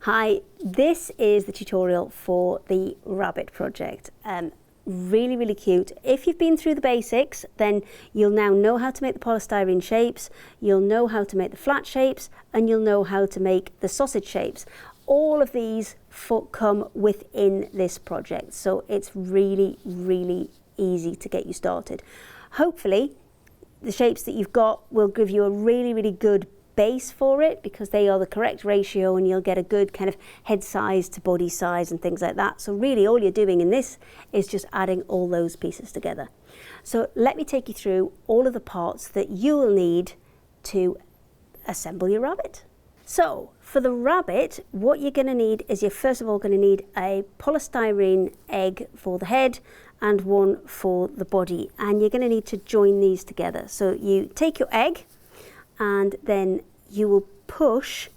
Hi, this is the tutorial for the rabbit project. Really cute. If you've been through the basics, then you'll now know how to make the polystyrene shapes, you'll know how to make the flat shapes, and you'll know how to make the sausage shapes. All of these come within this project, so it's really easy to get you started. Hopefully the shapes that you've got will give you a really good base for it, because they are the correct ratio and you'll get a good kind of head size to body size and things like that. So really all you're doing in this is just adding all those pieces together. So let me take you through all of the parts that you will need to assemble your rabbit. So for the rabbit, what you're going to need is you're first of all going to need a polystyrene egg for the head and one for the body, and you're going to need to join these together. So you take your egg and then you will push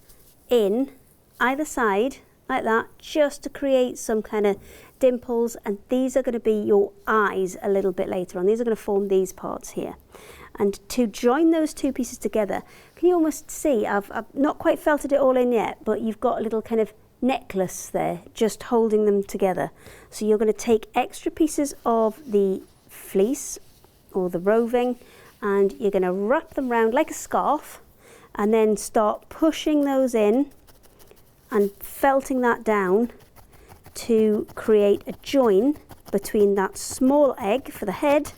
in either side like that, just to create some kind of dimples, and these are going to be your eyes a little bit later on. These are going to form these parts here. And to join those two pieces together, can you almost see, I've not quite felted it all in yet, but you've got a little kind of necklace there just holding them together. So you're going to take extra pieces of the fleece or the roving, and you're going to wrap them around like a scarf and then start pushing those in and felting that down to create a join between that small egg for the head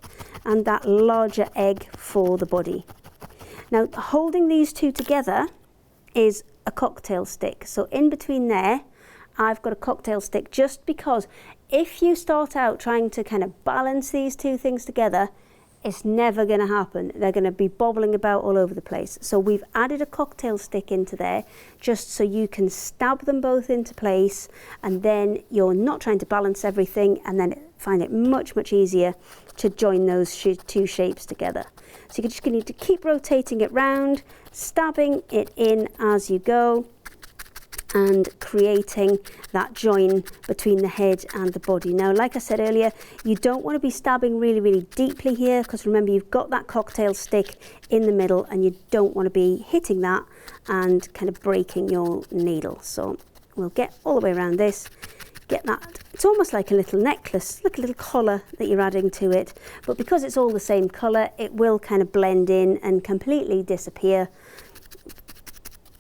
and that larger egg for the body. Now, holding these two together is a cocktail stick. So in between there, I've got a cocktail stick, just because if you start out trying to kind of balance these two things together, it's never going to happen. They're going to be bobbling about all over the place. So we've added a cocktail stick into there just so you can stab them both into place, and then you're not trying to balance everything, and then find it much easier to join those two shapes together. So you're just going to need to keep rotating it round, stabbing it in as you go, and creating that join between the head and the body. Now, like I said earlier, you don't want to be stabbing really deeply here, because remember, you've got that cocktail stick in the middle and you don't want to be hitting that and kind of breaking your needle. So we'll get all the way around this, get that. It's almost like a little necklace, like a little collar that you're adding to it, but because it's all the same color, it will kind of blend in and completely disappear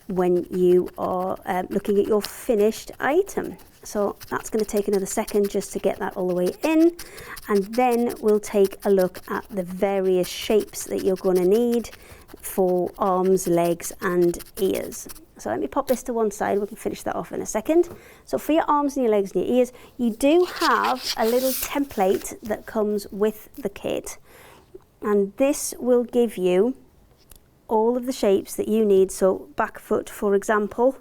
when you are looking at your finished item. So that's going to take another second just to get that all the way in, and then we'll take a look at the various shapes that you're going to need for arms, legs and ears. So let me pop this to one side, we can finish that off in a second. So for your arms and your legs and your ears, you do have a little template that comes with the kit, and this will give you all of the shapes that you need. So back foot, for example,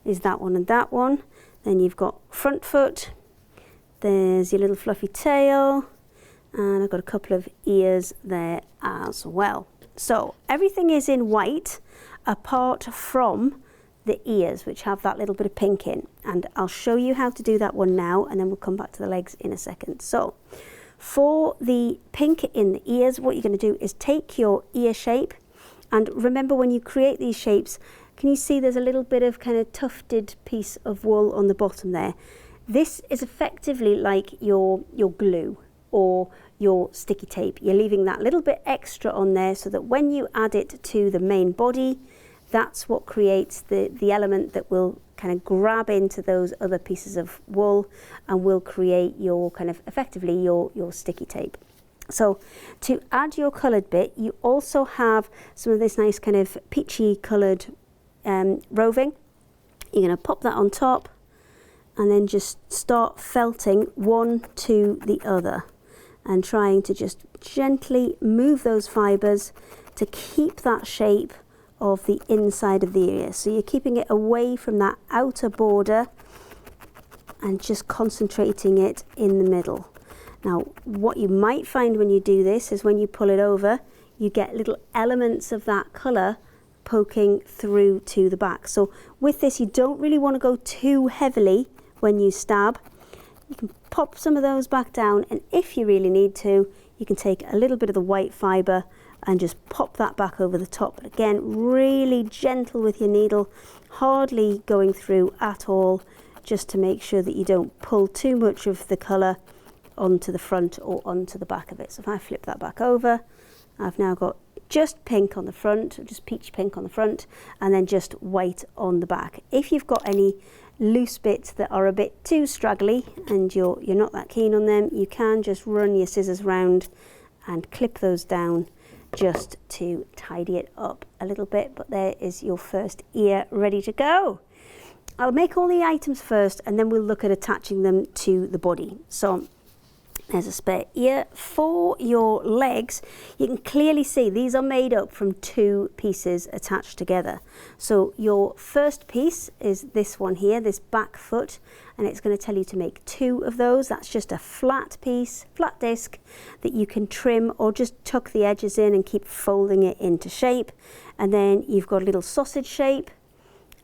is that one and that one. Then you've got front foot, there's your little fluffy tail, and I've got a couple of ears there as well. So everything is in white apart from the ears, which have that little bit of pink in, and I'll show you how to do that one now, and then we'll come back to the legs in a second. So for the pink in the ears, what you're going to do is take your ear shape. And remember, when you create these shapes, can you see there's a little bit of kind of tufted piece of wool on the bottom there? This is effectively like your glue or your sticky tape. You're leaving that little bit extra on there so that when you add it to the main body, that's what creates the element that will kind of grab into those other pieces of wool and will create your kind of effectively your sticky tape. So to add your coloured bit, you also have some of this nice kind of peachy coloured roving. You're going to pop that on top and then just start felting one to the other and trying to just gently move those fibres to keep that shape of the inside of the ear. So you're keeping it away from that outer border and just concentrating it in the middle. Now, what you might find when you do this is when you pull it over, you get little elements of that colour poking through to the back. So with this, you don't really want to go too heavily when you stab. You can pop some of those back down, and if you really need to, you can take a little bit of the white fibre and just pop that back over the top. But again, really gentle with your needle, hardly going through at all, just to make sure that you don't pull too much of the colour onto the front or onto the back of it. So if I flip that back over, I've now got just pink on the front, just peach pink on the front, and then just white on the back. If you've got any loose bits that are a bit too straggly and you're not that keen on them, you can just run your scissors round and clip those down just to tidy it up a little bit. But there is your first ear ready to go. I'll make all the items first and then we'll look at attaching them to the body. So there's a spare ear. For your legs, you can clearly see these are made up from 2 pieces attached together. So your first piece is this one here, this back foot, and it's going to tell you to make 2 of those. That's just a flat piece, flat disc that you can trim or just tuck the edges in and keep folding it into shape. And then you've got a little sausage shape,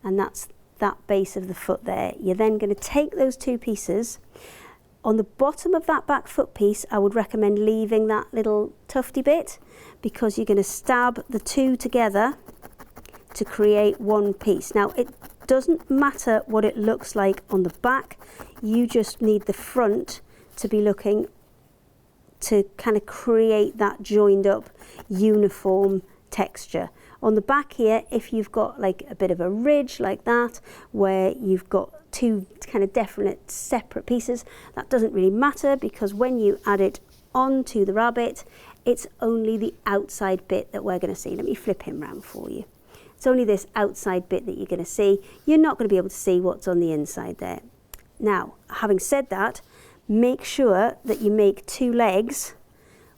and that's that base of the foot there. You're then going to take those 2 pieces. On the bottom of that back foot piece, I would recommend leaving that little tufty bit, because you're going to stab the 2 together to create one piece. Now, it doesn't matter what it looks like on the back, you just need the front to be looking to kind of create that joined up uniform texture. On the back here, if you've got like a bit of a ridge like that, where you've got 2 kind of definite separate pieces, that doesn't really matter, because when you add it onto the rabbit, it's only the outside bit that we're going to see. Let me flip him round for you. It's only this outside bit that you're going to see. You're not going to be able to see what's on the inside there. Now, having said that, make sure that you make 2 legs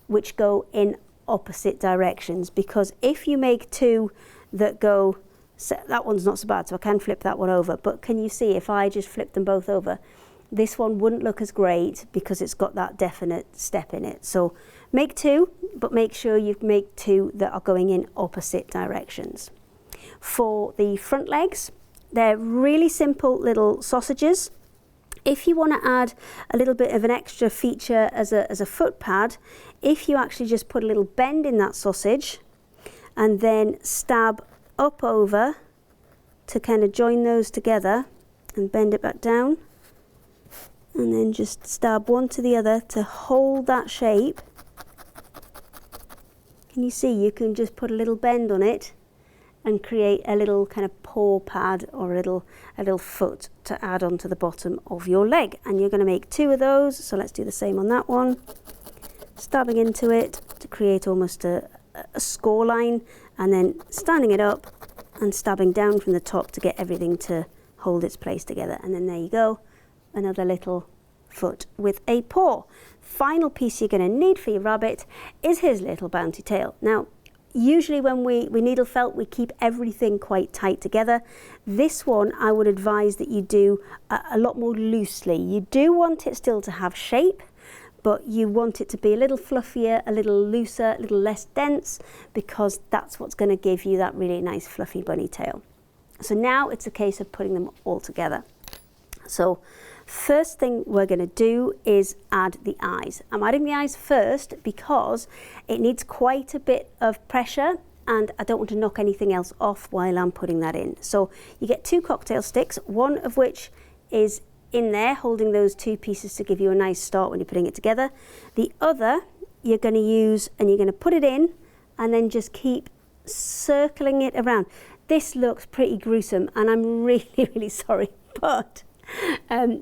which go in opposite directions, because if you make 2 that go, so that one's not so bad, so I can flip that one over, but can you see if I just flip them both over, this one wouldn't look as great because it's got that definite step in it. So make 2, but make sure you make 2 that are going in opposite directions. For the front legs, they're really simple little sausages. If you want to add a little bit of an extra feature as a foot pad, if you actually just put a little bend in that sausage and then stab up over to kind of join those together and bend it back down, and then just stab one to the other to hold that shape. Can you see you can just put a little bend on it and create a little kind of paw pad or a little foot to add onto the bottom of your leg. And you're going to make 2 of those, so let's do the same on that one. Stabbing into it to create almost a score line, and then standing it up and stabbing down from the top to get everything to hold its place together. And then there you go, another little foot with a paw. Final piece you're going to need for your rabbit is his little bounty tail. Now, usually when we needle felt, we keep everything quite tight together. This one, I would advise that you do a lot more loosely. You do want it still to have shape, but you want it to be a little fluffier, a little looser, a little less dense, because that's what's going to give you that really nice fluffy bunny tail. So now it's a case of putting them all together. So first thing we're going to do is add the eyes. I'm adding the eyes first because it needs quite a bit of pressure and I don't want to knock anything else off while I'm putting that in. So you get 2 cocktail sticks, one of which is in there holding those 2 pieces to give you a nice start when you're putting it together. The other you're going to use and you're going to put it in and then just keep circling it around. This looks pretty gruesome and I'm really sorry, but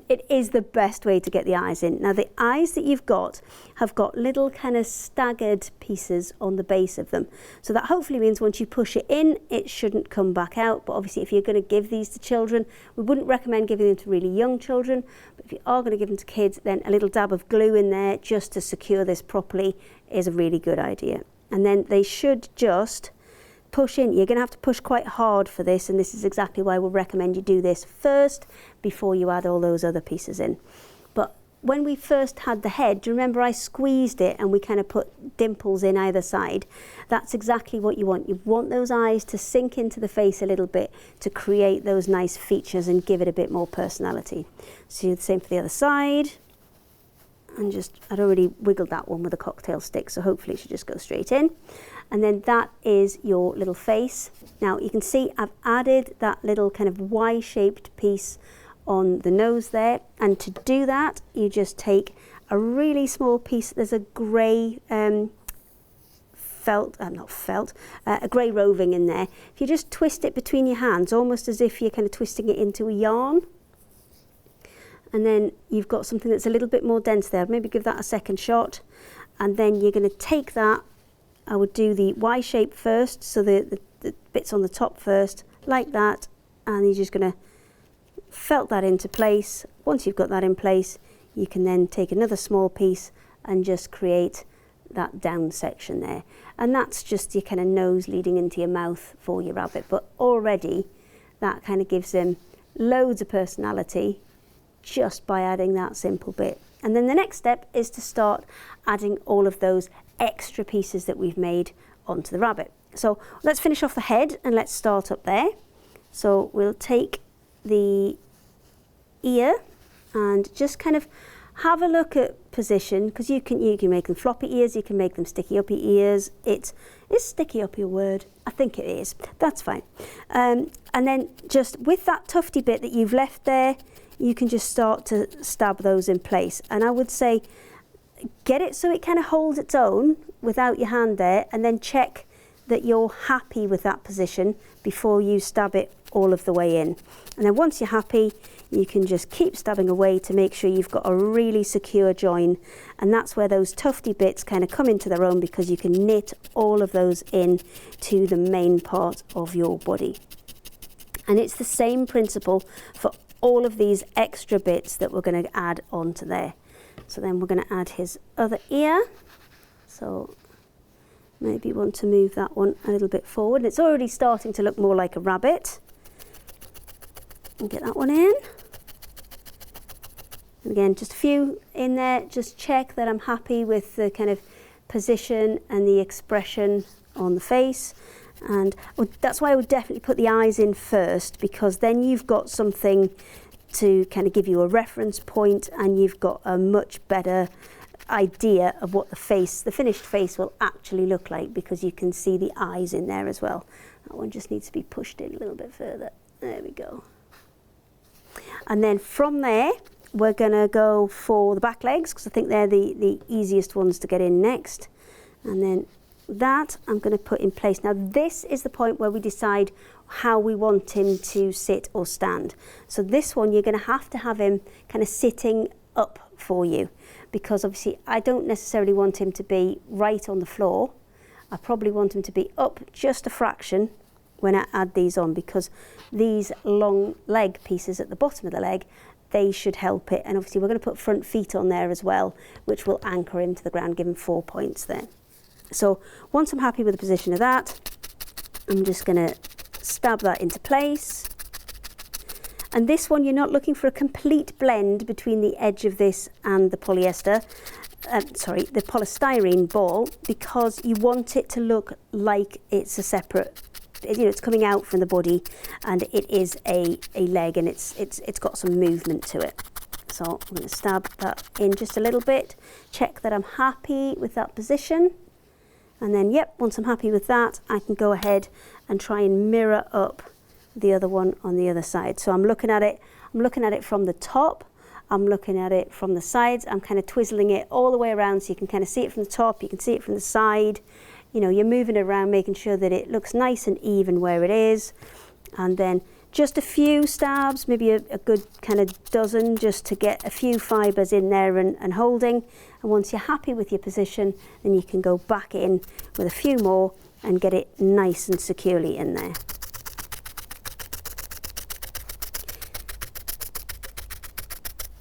it is the best way to get the eyes in. Now the eyes that you've got have got little kind of staggered pieces on the base of them, so that hopefully means once you push it in it shouldn't come back out. But obviously if you're going to give these to children, we wouldn't recommend giving them to really young children, but if you are going to give them to kids, then a little dab of glue in there just to secure this properly is a really good idea. And then they should just push in. You're going to have to push quite hard for this, and this is exactly why we'll recommend you do this first before you add all those other pieces in. But when we first had the head, do you remember I squeezed it and we kind of put dimples in either side? That's exactly what you want. You want those eyes to sink into the face a little bit to create those nice features and give it a bit more personality. So do the same for the other side. and just, I'd already wiggled that one with a cocktail stick, so hopefully it should just go straight in. And then that is your little face. Now you can see I've added that little kind of Y-shaped piece on the nose there, and to do that you just take a really small piece. There's a grey a grey roving in there. If you just twist it between your hands, almost as if you're kind of twisting it into a yarn, and then you've got something that's a little bit more dense there. Maybe give that a second shot, and then you're going to take that. I would do the Y shape first, so the bits on the top first, like that, and you're just going to felt that into place. Once you've got that in place, you can then take another small piece and just create that down section there, and that's just your kind of nose leading into your mouth for your rabbit. But already that kind of gives them loads of personality just by adding that simple bit. And then the next step is to start adding all of those extra pieces that we've made onto the rabbit. So let's finish off the head and let's start up there. So we'll take the ear and just kind of have a look at position, because you can make them floppy ears, you can make them sticky uppy ears. Is sticky uppy a word? I think it is. That's fine. And then just with that tufty bit that you've left there, you can just start to stab those in place. And I would say get it so it kind of holds its own without your hand there, and then check that you're happy with that position before you stab it all of the way in. And then once you're happy, you can just keep stabbing away to make sure you've got a really secure join, and that's where those tufty bits kind of come into their own, because you can knit all of those in to the main part of your body. And it's the same principle for all of these extra bits that we're going to add onto there. So then we're going to add his other ear. So maybe you want to move that one a little bit forward. It's already starting to look more like a rabbit. And get that one in. And again, just a few in there. Just check that I'm happy with the kind of position and the expression on the face. And that's why I would definitely put the eyes in first, because then you've got something to kind of give you a reference point, and you've got a much better idea of what the finished face will actually look like, because you can see the eyes in there as well. That one just needs to be pushed in a little bit further. There we go. And then from there, we're going to go for the back legs, because I think they're the easiest ones to get in next. And then that I'm going to put in place. Now this is the point where we decide how we want him to sit or stand. So this one, you're going to have him kind of sitting up for you, because obviously I don't necessarily want him to be right on the floor. I probably want him to be up just a fraction when I add these on, because these long leg pieces at the bottom of the leg, they should help it. And obviously we're going to put front feet on there as well, which will anchor him to the ground, give him 4 points there. So once I'm happy with the position of that, I'm just going to stab that into place. And this one, you're not looking for a complete blend between the edge of this and the the polystyrene ball, because you want it to look like it's a separate, it's coming out from the body, and it is a leg, and it's got some movement to it. So I'm going to stab that in just a little bit, check that I'm happy with that position. And then, yep, once I'm happy with that, I can go ahead and try and mirror up the other one on the other side. So I'm looking at it from the top, I'm looking at it from the sides, I'm kind of twizzling it all the way around, so you can kind of see it from the top, you can see it from the side. You know, you're moving it around, making sure that it looks nice and even where it is. And then just a few stabs, maybe a good kind of dozen, just to get a few fibres in there and holding. And once you're happy with your position, then you can go back in with a few more and get it nice and securely in there.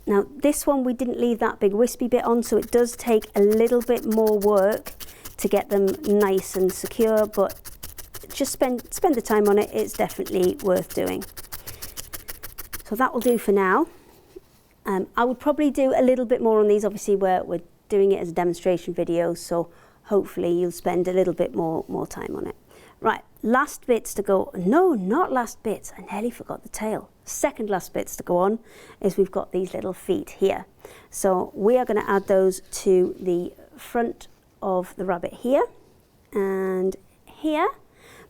Now this one, we didn't leave that big wispy bit on, so it does take a little bit more work to get them nice and secure, but just spend the time on it. It's definitely worth doing. So that will do for now. I would probably do a little bit more on these. Obviously we're doing it as a demonstration video, so hopefully you'll spend a little bit more time on it. Right, last bits to go, no, not last bits, I nearly forgot the tail. Second last bits to go on is we've got these little feet here. So we are going to add those to the front of the rabbit here and here.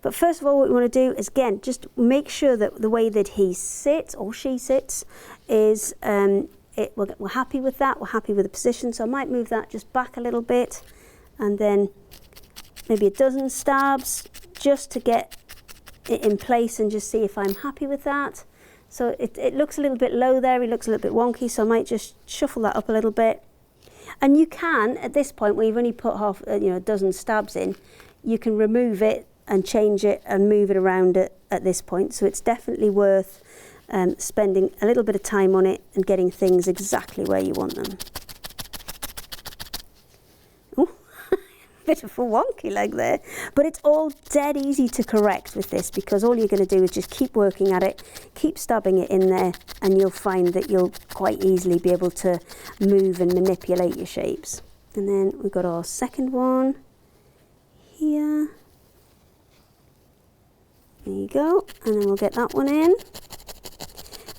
But first of all, what we want to do is, again, just make sure that the way that he sits or she sits is, we're happy with that, we're happy with the position. So I might move that just back a little bit and then maybe a dozen stabs just to get it in place and just see if I'm happy with that. So it looks a little bit low there, it looks a little bit wonky, so I might just shuffle that up a little bit. And you can, at this point, where you've only put a dozen stabs in, you can remove it and change it and move it around at this point. So it's definitely worth spending a little bit of time on it and getting things exactly where you want them. Bit of a wonky leg there, but it's all dead easy to correct with this, because all you're going to do is just keep working at it, keep stabbing it in there, and you'll find that you'll quite easily be able to move and manipulate your shapes. And then we've got our second one here. There you go, and then we'll get that one in.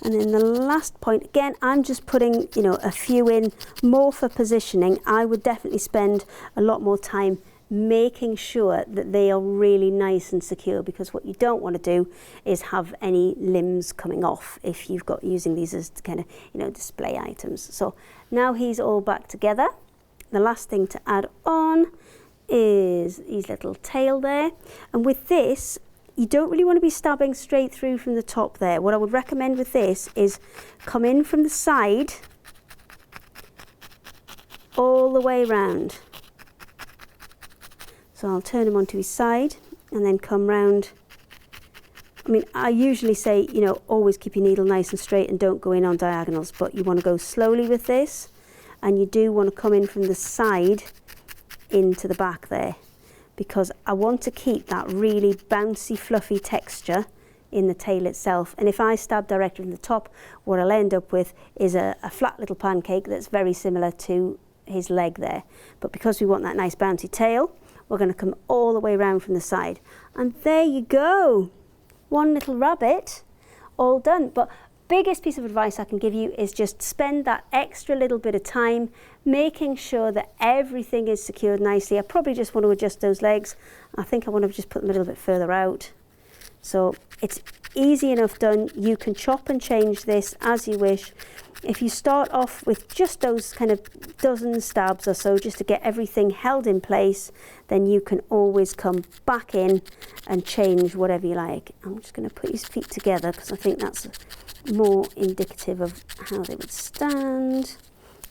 And then the last point, again, I'm just putting, a few in more for positioning. I would definitely spend a lot more time making sure that they are really nice and secure, because what you don't want to do is have any limbs coming off if you've got using these as kind of, display items. So now he's all back together. The last thing to add on is his little tail there. And with this, you don't really want to be stabbing straight through from the top there. What I would recommend with this is come in from the side all the way round. So I'll turn him onto his side and then come round. I mean, I usually say, always keep your needle nice and straight and don't go in on diagonals, but you want to go slowly with this, and you do want to come in from the side into the back there, because I want to keep that really bouncy, fluffy texture in the tail itself. And if I stab directly from the top, what I'll end up with is a flat little pancake that's very similar to his leg there. But because we want that nice bouncy tail, we're going to come all the way around from the side. And there you go. One little rabbit, all done. But biggest piece of advice I can give you is just spend that extra little bit of time making sure that everything is secured nicely. I probably just want to adjust those legs. I think I want to just put them a little bit further out. So it's easy enough done. You can chop and change this as you wish. If you start off with just those kind of dozen stabs or so, just to get everything held in place, then you can always come back in and change whatever you like. I'm just going to put his feet together because I think that's more indicative of how they would stand.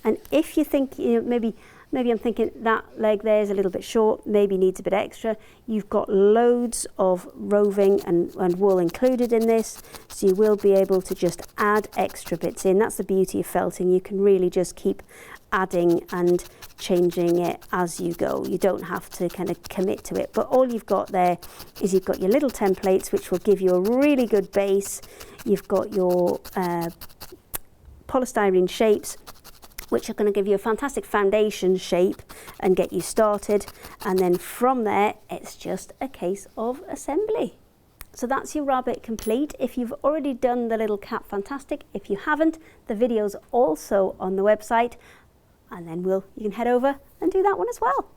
And if you think, maybe I'm thinking that leg there is a little bit short, maybe needs a bit extra, you've got loads of roving and wool included in this, so you will be able to just add extra bits in. That's the beauty of felting. You can really just keep adding and changing it as you go. You don't have to kind of commit to it, but all you've got there is you've got your little templates, which will give you a really good base. You've got your polystyrene shapes, which are going to give you a fantastic foundation shape and get you started. And then from there, it's just a case of assembly. So that's your rabbit complete. If you've already done the little cat, fantastic. If you haven't, the video's also on the website, and then you can head over and do that one as well.